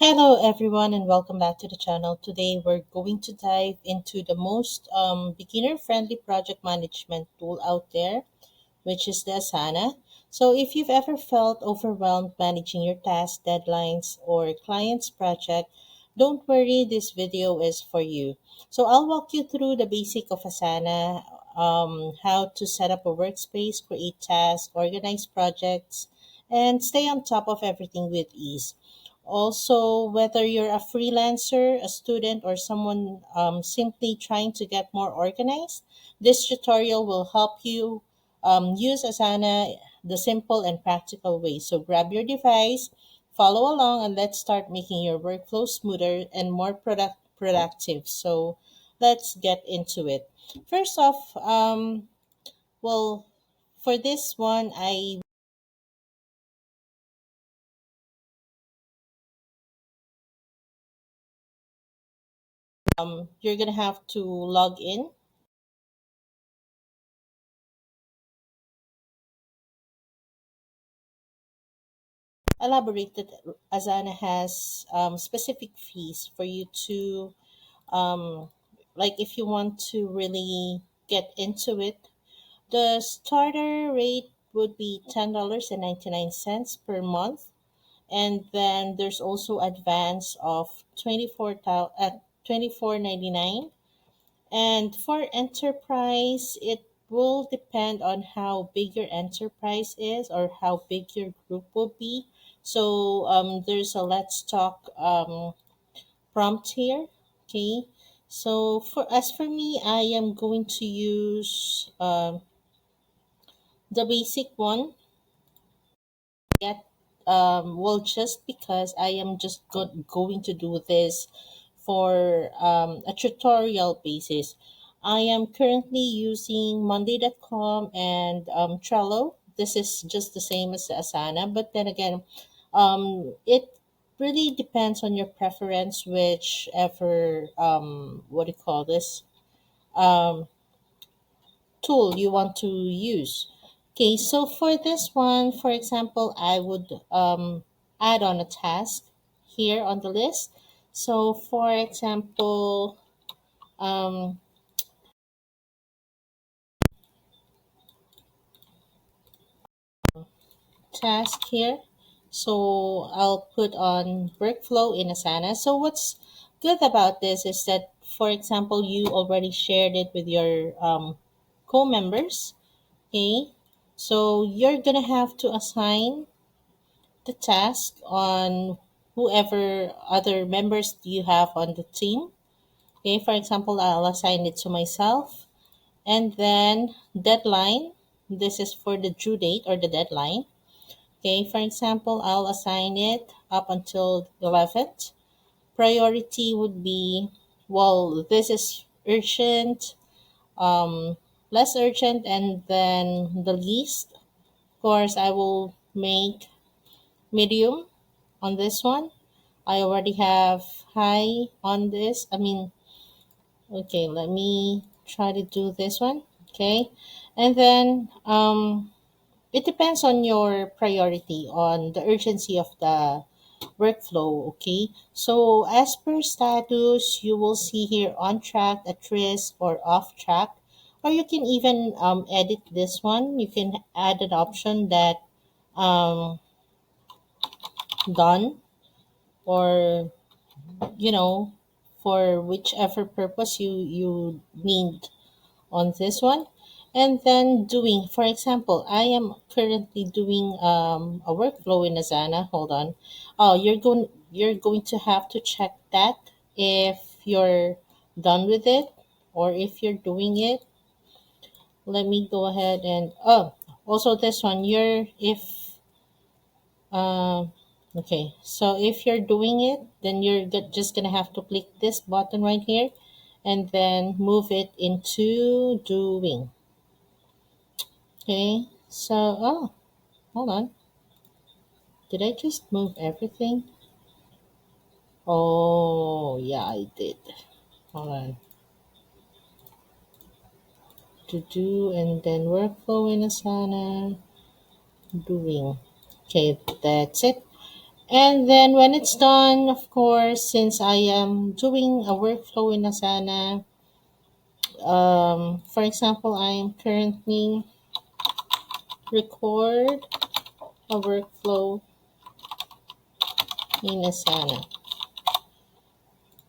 Hello, everyone, and welcome back to the channel. Today, we're going to dive into the most beginner friendly project management tool out there, which is the Asana. So, if you've ever felt overwhelmed managing your tasks, deadlines, or client's project, don't worry, this video is for you. So, I'll walk you through the basic of Asana, how to set up a workspace, create tasks, organize projects, and stay on top of everything with ease. Also, whether you're a freelancer, a student, or someone simply trying to get more organized, this tutorial will help you use Asana the simple and practical way. So grab your device, follow along, and let's start making your workflow smoother and more productive. So let's get into it. First off, well, for this one, you're gonna have to log in. Elaborate that Asana has specific fees for you to um, like if you want to really get into it. The starter rate would be $10.99 per month, and then there's also advance of 24.99. And for enterprise, it will depend on how big your enterprise is or how big your group will be. So there's a let's talk prompt here. Okay. So for me, I am going to use the basic one. Yet, well, just because I am just going to do this for a tutorial basis, I am currently using Monday.com and Trello. This is just the same as the Asana, but then again, it really depends on your preference, whichever what do you call this um, tool you want to use. Okay, so for this one, for example, I would add on a task here on the list. So, for example, um, task here. So, I'll put on workflow in Asana. So, what's good about this is that, for example, you already shared it with your co members. Okay, so you're gonna have to assign the task on whoever other members you have on the team. Okay, for example, I'll assign it to myself. And then deadline, this is for the due date or the deadline. Okay, for example, I'll assign it up until 11th. Priority would be, well, this is urgent, um, less urgent, and then the least. Of course, I will make medium on this one. I already have high on this. Okay, let me try to do this one. Okay. And then it depends on your priority, on the urgency of the workflow. Okay. So as per status, you will see here on track, at risk, or off track. Or you can even edit this one. You can add an option that um, done, or you know, for whichever purpose you need on this one. And then doing, for example, I am currently doing a workflow in Asana. Hold on. Oh, you're going to have to check that if you're done with it or if you're doing it. Let me go ahead and also this one, you're if um, okay, so if you're doing it, then just gonna have to click this button right here and then move it into doing. Okay, so, hold on. Did I just move everything? Oh, yeah, I did. Hold on. To do and then workflow in Asana, doing. Okay, that's it. And then when it's done, of course, since I am doing a workflow in Asana, for example, I am currently record a workflow in Asana.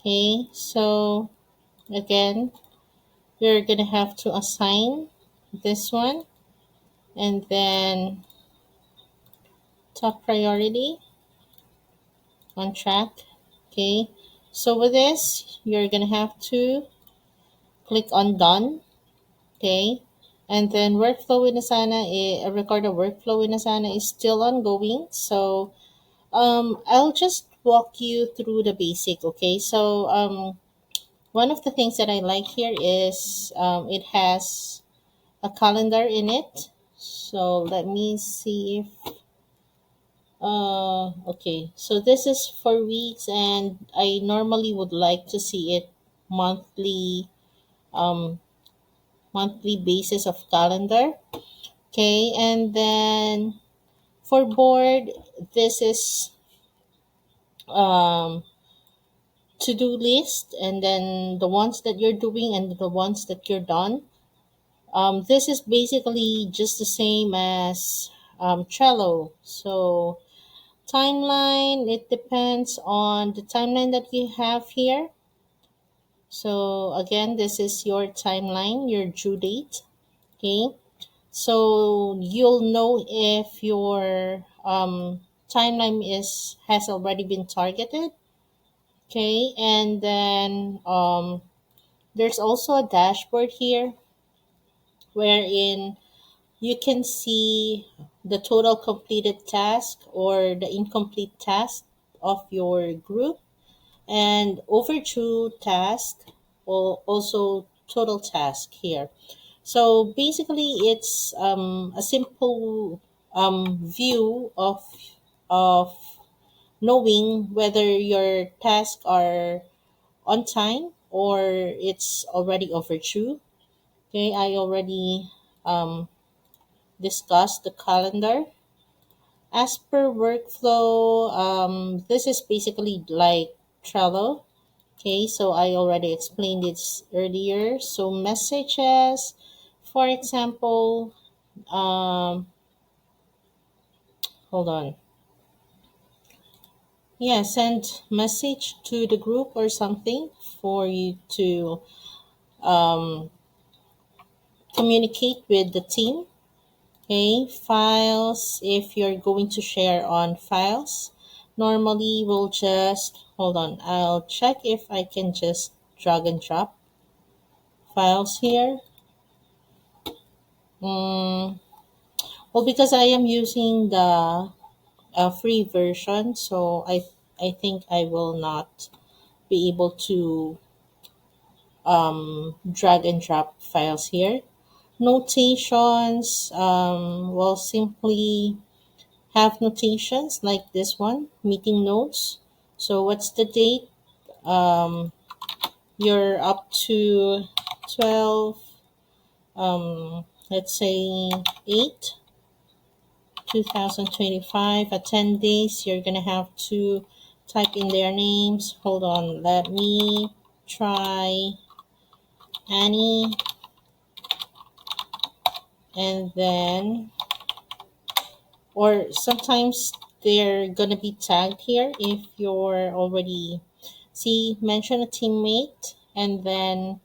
Okay, so again, you're gonna have to assign this one and then top priority on track. Okay, so with this, you're gonna have to click on done. Okay, and then workflow in Asana, record a workflow in Asana is still ongoing. So I'll just walk you through the basic. Okay, so one of the things that I like here is it has a calendar in it. So let me see if okay. So this is for weeks, and I normally would like to see it monthly, um, monthly basis of calendar. Okay, and then for board, this is um to do list, and then the ones that you're doing and the ones that you're done. This is basically just the same as Trello. So timeline, it depends on the timeline that you have here. So again, this is your timeline, your due date. Okay. So you'll know if your timeline is has already been targeted. Okay. And then there's also a dashboard here wherein you can see the total completed task or the incomplete task of your group and overdue task or also total task here. So basically, it's a simple view of knowing whether your tasks are on time or it's already overdue. Okay, I already um, discussed the calendar. As per workflow, this is basically like Trello. Okay, so I already explained this earlier. So messages, for example, um, hold on. Yeah, send message to the group or something for you to um, communicate with the team. Okay, files, if you're going to share on files, normally we'll just, hold on, I'll check if I can just drag and drop files here. Mm, well, because I am using the free version, so I think I will not be able to drag and drop files here. Notations, will simply have notations like this one, meeting notes. So what's the date? Um, you're up to 12, let's say 8, 2025 attendees. You're going to have to type in their names. Hold on, let me try Annie, and then, or sometimes they're going to be tagged here if you're already, see, mention a teammate, and then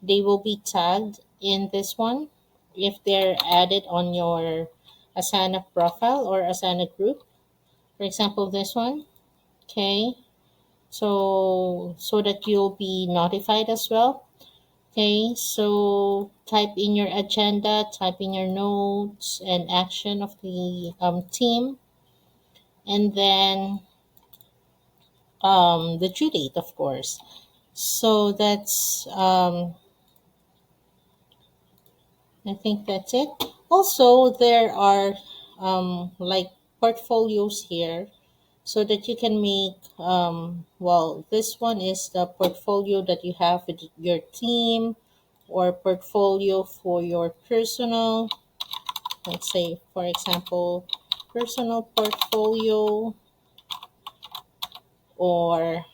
they will be tagged in this one if they're added on your Asana profile or Asana group. For example, this one. Okay. So that you'll be notified as well. Okay. So type in your agenda, type in your notes and action of the team, and then the due date, of course. So I think that's it. Also, there are like portfolios here so that you can make, well, this one is the portfolio that you have with your team or portfolio for your personal, let's say, for example, personal portfolio. or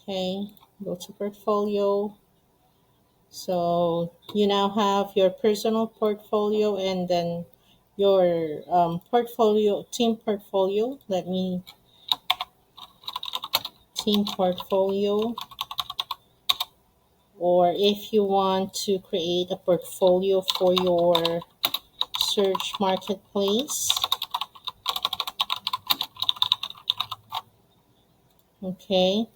okay, go to portfolio. So you now have your personal portfolio and then your portfolio, team portfolio. Let me team portfolio. Or if you want to create a portfolio for your search marketplace, okay,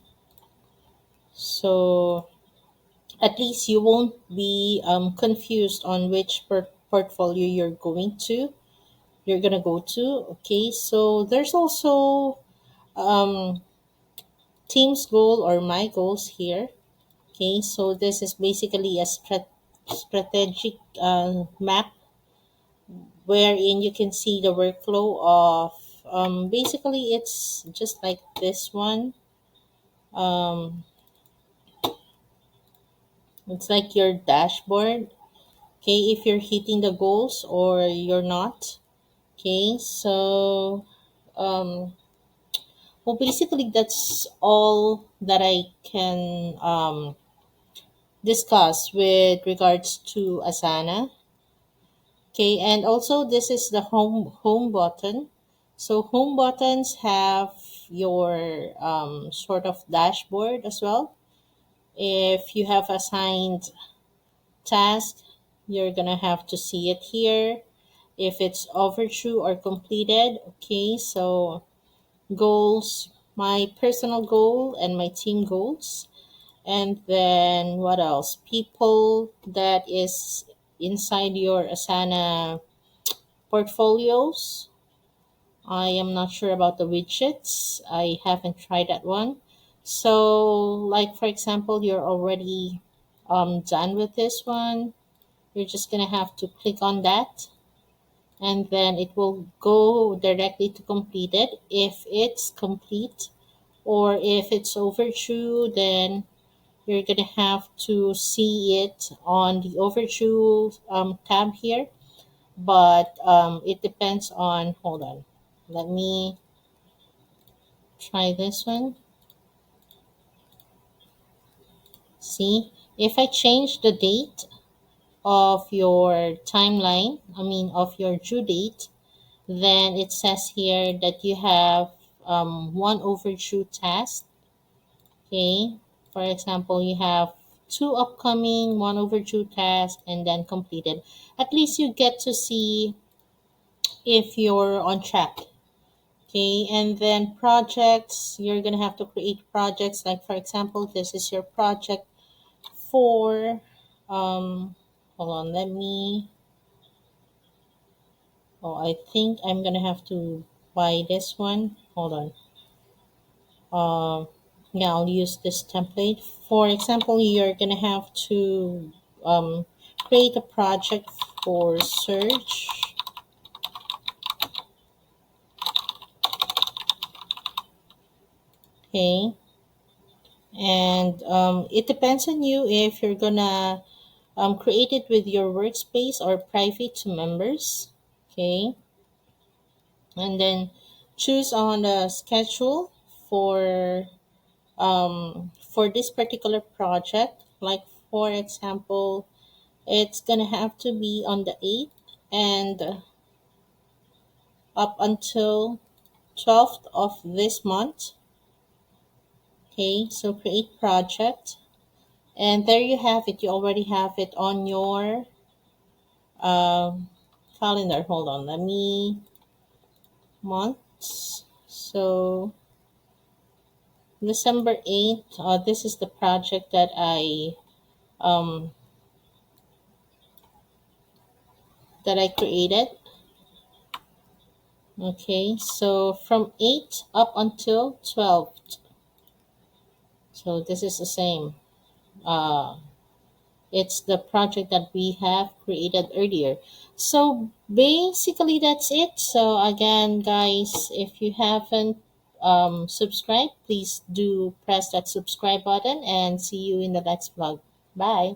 so at least you won't be confused on which portfolio you're gonna go to. Okay, so there's also um, team's goal or my goals here. Okay, so this is basically a strategic map wherein you can see the workflow of basically it's just like this one. um, it's like your dashboard. Okay, if you're hitting the goals or you're not. Okay, so um, well, basically that's all that I can discuss with regards to Asana. Okay, and also this is the home button. So home buttons have your sort of dashboard as well. If you have assigned task, you're gonna have to see it here. If it's overdue or completed, okay, so goals, my personal goal and my team goals. And then what else? People that is inside your Asana portfolios. I am not sure about the widgets. I haven't tried that one. So, like for example, you're already done with this one. You're just gonna have to click on that, and then it will go directly to completed. If it's complete or if it's overdue, then you're gonna have to see it on the overdue tab here. But it depends on. Hold on, let me try this one. See, if I change the date of your timeline, I mean of your due date, then it says here that you have one overdue task. Okay, for example, you have two upcoming, one overdue task, and then completed. At least you get to see if you're on track. Okay, and then projects, you're gonna have to create projects. Like for example, this is your project for hold on, let me. Oh, I think I'm gonna have to buy this one. Hold on. Yeah, I'll use this template. For example, you're gonna have to um, create a project for search. Okay, and it depends on you if you're gonna create it with your workspace or private to members. Okay, and then choose on the schedule for for this particular project. Like for example, it's gonna have to be on the 8th and up until 12th of this month. Okay, so create project, and there you have it. You already have it on your um, calendar. Hold on, let me months. So December 8th. This is the project um, that I created. Okay, so from 8 up until 12. So this is the same. Uh, it's the project that we have created earlier. So basically that's it. So again, guys, if you haven't subscribed, please do press that subscribe button and see you in the next vlog. Bye.